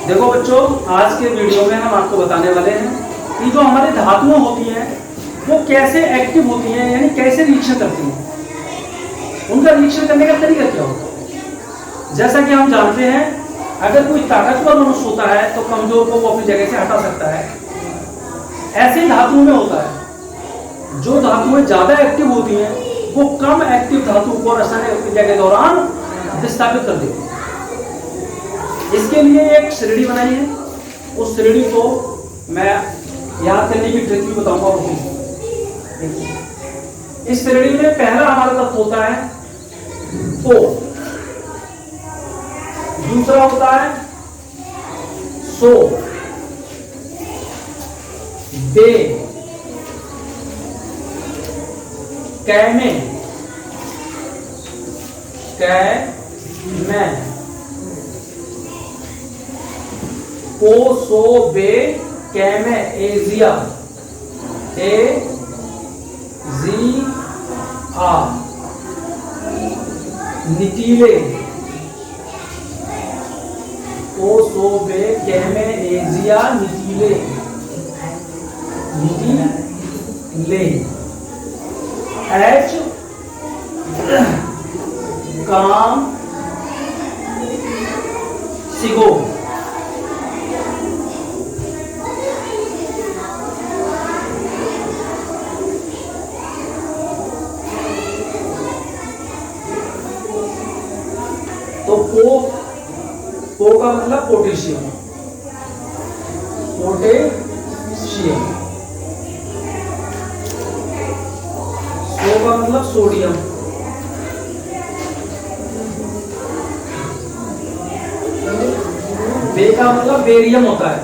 देखो बच्चों, आज के वीडियो में हम आपको बताने वाले हैं कि जो हमारी धातुएं होती हैं वो कैसे एक्टिव होती हैं, यानी कैसे रिएक्शन करती हैं, उनका रिएक्शन करने का तरीका क्या होता है। जैसा कि हम जानते हैं, अगर कोई ताकतवर मनुष्य होता है तो कमजोर को वो अपनी जगह से हटा सकता है। ऐसे धातुओं में होता है, जो धातुएं ज्यादा एक्टिव होती हैं वो कम एक्टिव धातु को रासायनिक क्रिया के दौरान विस्थापित कर देती है। इसके लिए एक श्रेणी बनाई है, उस श्रेणी को मैं याद करने की ट्रिक भी बताऊंगा। इस श्रेणी में पहला हमारा तत्व होता है ओ, दूसरा होता है सो, बे, कै में, को, सो, बे, कै में, एजिया, ए जी आ, निटीले, को, सो, बे, कै में, एजिया, निटीले, निटीले, एच काम सिगो, तो पो का मतलब पोटेशियम, पोटेशियम, सो का मतलब सोडियम, बे का मतलब बेरियम होता है।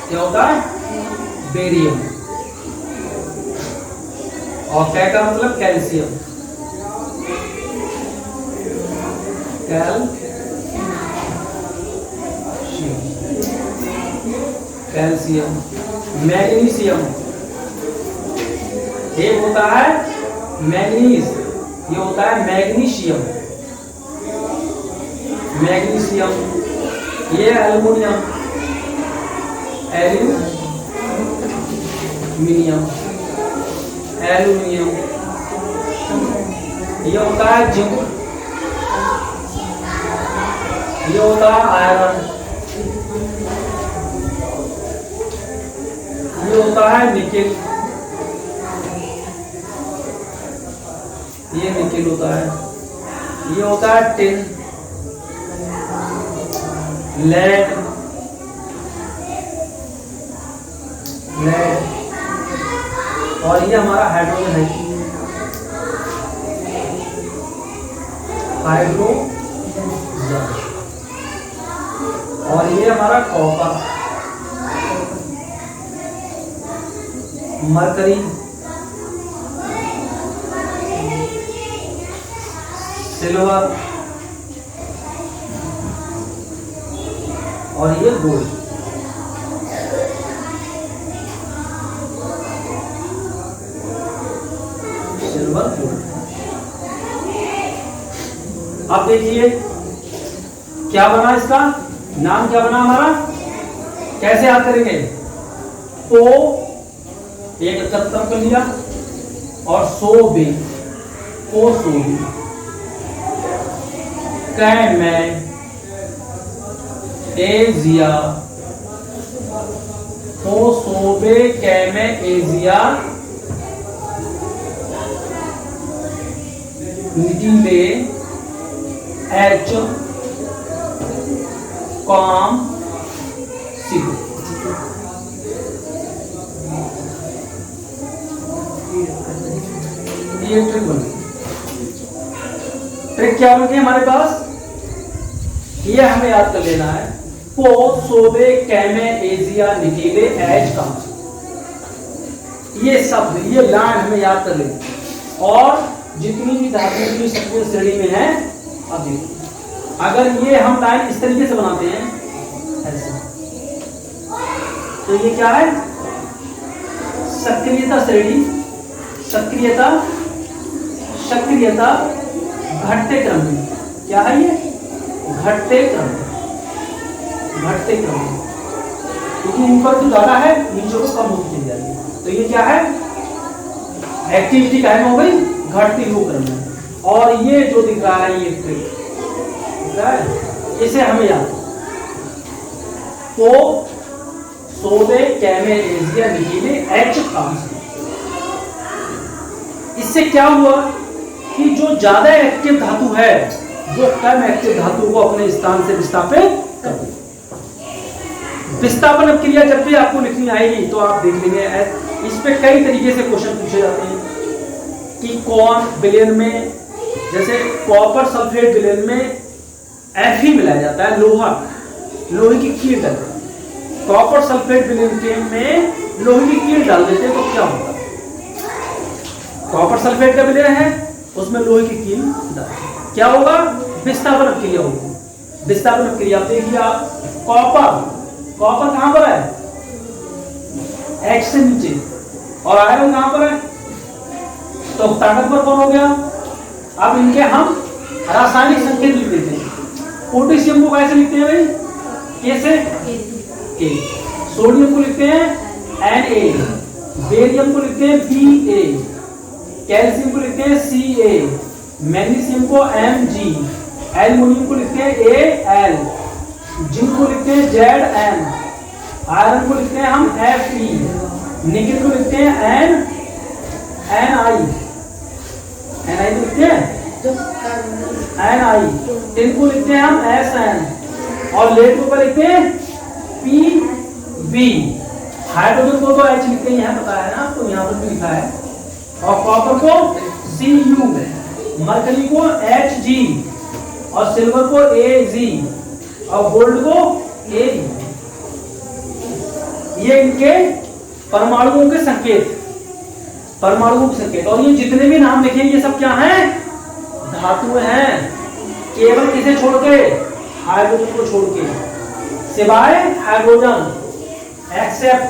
क्या होता है? बेरियम। और कै का मतलब कैल्शियम, कैल्शियम, मैग्नीशियम, एक होता है मैग्नीज, ये होता है मैग्नीशियम, मैग्नीशियम, ये एल्युमिनियम, एल्यूमिनियम, एल्युमिनियम, ये होता है जिंक, ये होता है आयरन, ये होता है निकेल, ये निकेल होता है, ये होता है टिन, लेड, लेड, और ये हमारा हाइड्रोजन है, हाइड्रोजन, और ये हमारा कॉपर, मरकरी, सिल्वर, और ये गोल्ड। Silver, gold. अब देखिए क्या बना, इसका नाम क्या बना हमारा, कैसे याद करेंगे। ओ एक तरफ कर लिया, और सो बे, ओ सो बे, कै में, एजिया, को, सो, बे, कै में, एजिया, निटीले, एच काम सिगो। ये ट्रिक बनी। ट्रिक क्या बन गई हमारे पास, ये हमें याद कर लेना है, को, सोबे, कैमे, एजिया, निटीले, एच काम, ये शब्द, ये लाइन हमें याद कर लेनी। और जितनी भी धातुएं की सक्रिय श्रेणी में है, अब देखो अगर ये हम लाइन इस तरीके से बनाते हैं ऐसे, तो ये क्या है, सक्रियता श्रेणी, सक्रियता, सक्रियता घटते क्रम में, क्या है ये घटते क्रम में, घटते क्रम में, क्योंकि ऊपर जो ज्यादा है नीचे को कम होती चली जाती है। तो ये क्या है, एक्टिविटी कायम हो गई घटती हुई क्रम में। और ये जो दिख रहा है ये ट्रिक दिख रहा है, इसे हमें याद तो सोडे कैमेरेजिया निकीले एच कांस। इससे क्या हुआ कि जो ज्यादा एक्टिव धातु है वो कम एक्टिव धातु को अपने स्थान से विस्थापित कर देती। विस्थापन क्रिया जब भी आपको लिखनी आएगी तो आप देख लेंगे, इस पे कई तरीके से क्वेश्चन पूछे जाते हैं कि कौन विलेन में, जैसे कॉपर सल्फेट विलेन में Fe मिलाया जाता है, लोहा, लोहे की कील डालते हैं। कॉपर सल्फेट विलेन के में लोहे की कील डाल देते हैं तो क्या होगा, कॉपर सल्फेट का विलेन है उसमें लोहे की कील डालते हैं, क्या होगा, विस्थापन क्रिया होगी। विस्थापन क्रिया देखिए आप, कॉपर, कॉपर कहां पर है, H से नीचे, और आयरन कहां पर है, तो ताकतवर कौन हो गया। अब इनके हम रासायनिक संकेत लिख देते हैं। पोटेशियम को कैसे लिखते हैं भाई, कैसे, के। सोडियम को लिखते हैं Na, बेरियम को लिखते हैं Ba, कैल्शियम को लिखते हैं Ca, मैग्नीशियम को Mg, एल्युमिनियम को लिखते हैं Al, जिंक को लिखते हैं Zn, आयरन को लिखते हैं हम Fe, निकेल को लिखते हैं Ni को लिखते हैं Ni, टिन को लिखते हैं हम Sn, और लेड को लिखते हैं Pb। हाइड्रोजन को तो H लिखते ही है, पता है ना आपको, यहाँ पर भी लिखा है। और कॉपर को Cu, मरकरी को Hg, और सिल्वर को Ag, और गोल्ड को A। ये इनके परमाणुओं के संकेत, परमाणुओं के संकेत। और ये जितने भी नाम लिखे ये सब क्या हैं, धातुएं हैं, केवल किसे छोड़ के, हाइड्रोजन को छोड़ के, सिवाय hydrogen, except,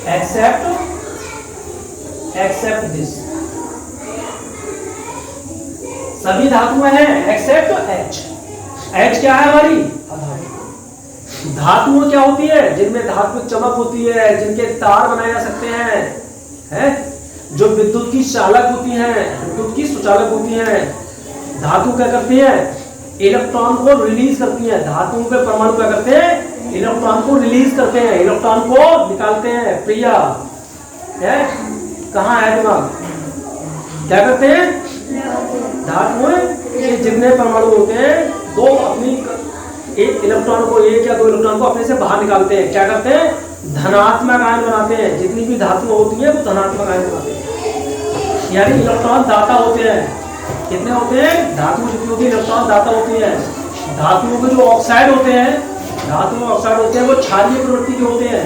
except, except this, सभी धातुएं हैं एक्सेप्ट H। H क्या है हमारी, धातुएं क्या होती है, जिनमें धात्विक चमक होती है, जिनके तार बनाए जा सकते हैं, जो विद्युत की चालक होती हैं, विद्युत की सुचालक होती हैं। धातु क्या करती है, इलेक्ट्रॉन को रिलीज करती है। धातुओं के परमाणु क्या करते हैं, इलेक्ट्रॉन को रिलीज करते हैं, इलेक्ट्रॉन को निकालते हैं। प्रिया है, कहाँ है दिमाग, क्या करते हैं, धातुएं के जितने परमाणु होते हैं वो अपनी एक इलेक्ट्रॉन को, एक या दो इलेक्ट्रॉन को अपने से बाहर निकालते हैं। क्या करते हैं, धनात्मक आयन बनाते हैं। जितनी भी धातुएं होती है वो धनात्मक आयन बनाते हैं, यानी इलेक्ट्रॉन दाता होते हैं। कितने होते हैं, धातुएं जितनी होती है इलेक्ट्रॉन दाता होती है। धातुओं के जो ऑक्साइड होते हैं, धातुओं ऑक्साइड होते हैं वो क्षारीय प्रवृत्ति के होते हैं।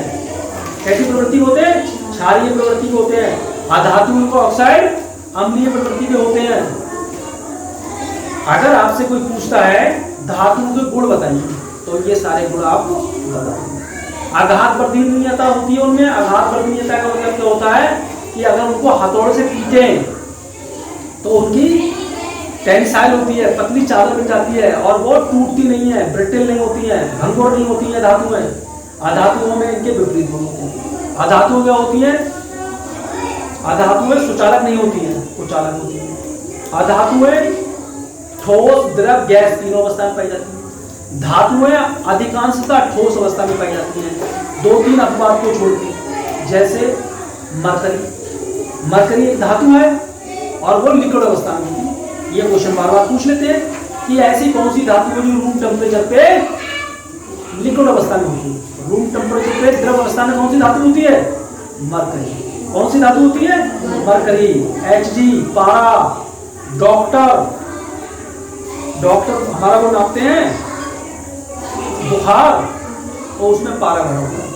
कैसी प्रवृत्ति होते हैं, क्षारीय प्रवृत्ति के होते हैं। अधातुओं को ऑक्साइड अम्लीय प्रवृत्ति के होते हैं। अगर आपसे कोई पूछता है धातुओं के गुण बताइए तो ये सारे गुण आपको बताएंगे। आघात वर्धनीयता होती है उनमें। आघात वर्धनीयता का मतलब क्या होता है कि अगर उनको हथौड़े से पीटे तो उनकी टेंसाइल होती है, पतली चादर बन जाती है और वो टूटती नहीं है, ब्रिटल नहीं होती है, भंगुर नहीं होती है धातुएं। अधातुओं में इनके विपरीत गुण होते हैं। अधातुएं क्या होती है, अधातुएं सुचालक नहीं होती है, कुचालक होती है। अधातुएं ठोस, द्रव, गैस तीनों अवस्था में पाई जाती है। धातुएं अधिकांशतः ठोस अवस्था में पाई जाती हैं, 2-3 अपवाद को छोड़ के। जैसे मरकरी, मरकरी एक धातु है और वो लिक्विड अवस्था में होती है। ये क्वेश्चन बार बार पूछ लेते हैं कि ऐसी कौन सी धातु है जो रूम टेम्परेचर पे लिक्विड अवस्था में होती है। रूम टेम्परेचर पे द्रव अवस्था में कौन सी धातु होती है, मरकरी। कौन सी धातु होती है, मरकरी। Hg, पारा, डॉक्टर, डॉक्टर हमारा वो नापते हैं बुखार तो उसमें पारा भरा होता है।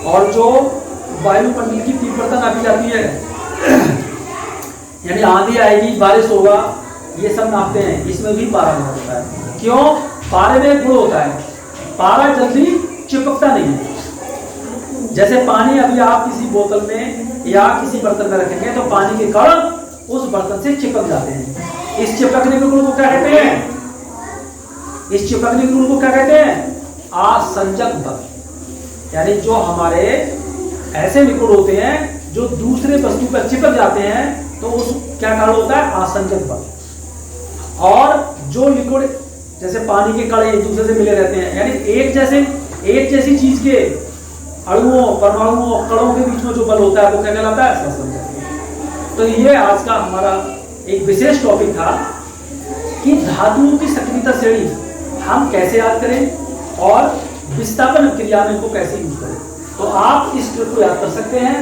और जो वायुमंडल की तीव्रता नापी जाती है, यानी आंधी आएगी, बारिश होगा, ये सब नापते हैं, इसमें भी पारा भरा होता है। क्यों, पारे में गुण होता है, पारा जल्दी चिपकता नहीं है। जैसे पानी अभी आप किसी बोतल में या किसी बर्तन में रखेंगे तो पानी के कण उस बर्तन से चिपक जाते हैं। इस चिपकने के गुण को क्या कहते हैं, इस चिपकने के रूल को क्या कहते हैं? आसंजक बल। यानी जो हमारे ऐसे लिक्विड होते हैं जो दूसरे वस्तु पर चिपक जाते हैं तो उस क्या कारण होता है? आसंजक बल। और जो लिक्विड जैसे पानी के कण एक दूसरे से मिले रहते हैं, यानी एक जैसी चीज के अणुओं, परमाणुओं, कणों के बीच में जो बल होता है वो क्या कहलाता है? आसंजक। तो ये आज का हमारा एक विशेष टॉपिक था कि धातुओं की सक्रियता श्रेणी हम कैसे याद करें और विस्थापन क्रिया में इनको कैसे यूज करें। तो आप इस ट्रिक को याद कर सकते हैं।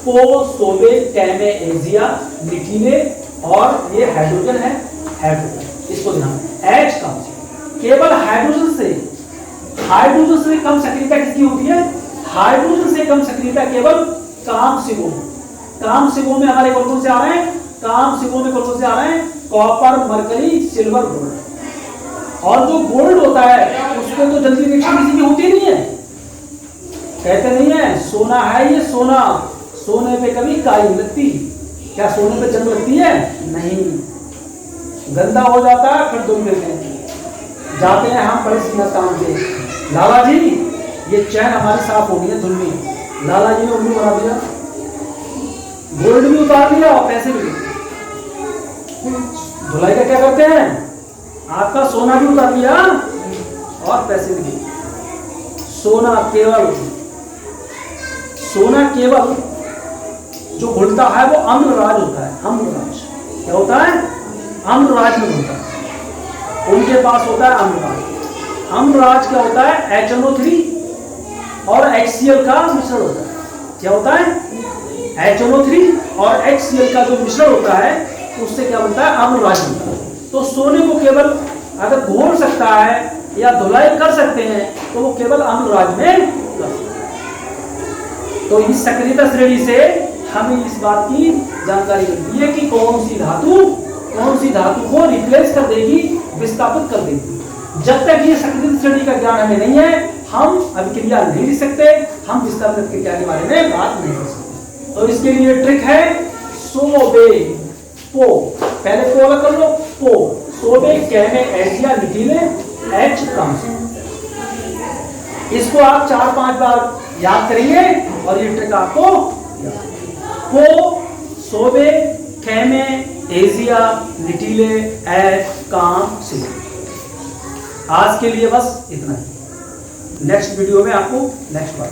पो, सोबे, कैमे, एजिया, निकीले और ये हाइड्रोजन है, हाइड्रोजन। इसको ध्यान, H कम केवल हाइड्रोजन से कम सक्रियता किसकी होती है? हाइड्रोजन से कम सक्रियता केवल काम सिगो। काम सिगो में हमारे कौन से आ रहे हैं? काम सिगो में कौन से आ रहे हैं? Copper, mercury, silver, gold. और जो गोल्ड होता है उसमें तो जल्दी रिएक्शन किसी की होती नहीं है। कहते नहीं है सोना है ये सोना, सोने पे कभी काई नहीं लगती। क्या सोने पे जंग लगती है? नहीं। गंदा हो जाता है फिर दुम गिरते जाते हैं हम बड़े सीना काम से। लाला जी ये चैन हमारी साफ होनी है धुलनी। लाला जी ने उल्लू बना दिया, गोल्ड भी उतार दिया और पैसे भी। धुलाई का क्या करते हैं? आपका सोना भी उतार दिया और पैसे भी। सोना केवल जो घुलता है वो अम्लराज होता है। अम्लराज क्या होता है? अम्लराज में घुलता है। उनके पास होता है अम्लराज। अम्लराज क्या होता है? HNO3 और HCl का मिश्रण होता है। क्या होता है? HNO3 और HCl का जो मिश्रण होता है उससे क्या बनता है? अम्लराज बनता है। तो सोने को केवल अगर घोल सकता है या धुलाई कर सकते हैं तो वो केवल अम्लराज में कर सकते हैं। तो इस सक्रियता श्रेणी से हमें इस बात की जानकारी मिलती है कि कौन सी धातु को रिप्लेस कर देगी, विस्थापित कर देगी। जब तक ये सक्रियता श्रेणी का ज्ञान हमें नहीं है हम अभिक्रिया नहीं लिख सकते, हम विस्थापित क्रिया के बारे में बात नहीं कर सकते। तो इसके लिए ट्रिक है सोबे पो, पहले पो अलग कर लो। पो, सोबे, कैमे, एजिया, निकीले, H कम। इसको आप 4-5 बार याद करेंगे और ये ट्रिक आपको पो, सोबे, कैमे, एजिया, निटीले, H काम से। आज के लिए बस इतना ही। नेक्स्ट वीडियो में आपको नेक्स्ट बात